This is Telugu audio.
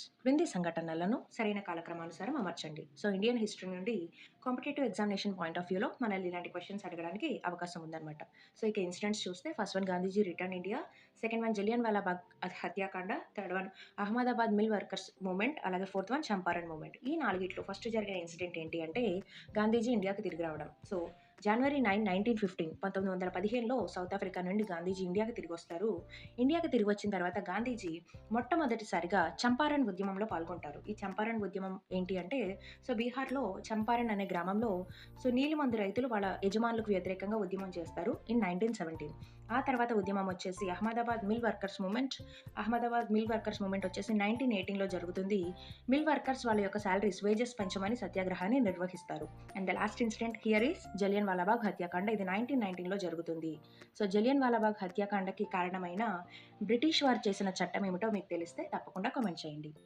క్రింది సంఘటనలను సరైన కాలక్రమానుసారం అమర్చండి. సో, ఇండియన్ హిస్టరీ నుండి కాంపిటేటివ్ ఎగ్జామినేషన్ పాయింట్ ఆఫ్ వ్యూలో మనల్ని ఇలాంటి క్వెషన్స్ అడగడానికి అవకాశం ఉందనమాట. సో, ఇక ఇన్సిడెంట్స్ చూస్తే first one Gandhiji return India, second one Jallianwala Bagh హత్యాకాండ, third one Ahmedabad mill workers movement, అలాగే ఫోర్త్ వన్ చంపారణ్ మూవ్‌మెంట్. ఈ నాలుగిట్లో ఫస్ట్ జరిగిన ఇన్సిడెంట్ ఏంటి అంటే గాంధీజీ ఇండియాకి తిరిగి రావడం. సో, జనవరి 9, 1915లో సౌత్ ఆఫ్రికా నుండి గాంధీజీ ఇండియాకి తిరిగొస్తారు. ఇండియాకి తిరిగొచ్చిన తర్వాత గాంధీజీ మొట్టమొదటిసారిగా చంపారణ్ ఉద్యమంలో పాల్గొంటారు. ఈ చంపారణ్ ఉద్యమం ఏంటి అంటే, సో, బీహార్‌లో చంపారణ్ అనే గ్రామంలో నీలిమందు రైతులు వాళ్ళ యజమానులకు వ్యతిరేకంగా ఉద్యమం చేస్తారు ఇన్ 1917. ఆ తర్వాత ఉద్యమం వచ్చేసి అహ్మదాబాద్ మిల్ వర్కర్స్ మూవ్‌మెంట్ వచ్చేసి 1918లో జరుగుతుంది. మిల్ వర్కర్స్ వాళ్ళ యొక్క సాలరీస్, వేజెస్ పెంచమని సత్యాగ్రహాన్ని నిర్వహిస్తారు. And the last incident here is Jallian Walabagh హత్యాకాండ. ఇది 1919లో జరుగుతుంది. సో, జలియన్ వాలాబాగ్ హత్యాకాండకి కారణమైన బ్రిటిష్ వారు చేసిన చట్టం ఏమిటో మీకు తెలిస్తే తప్పకుండా కామెంట్ చేయండి.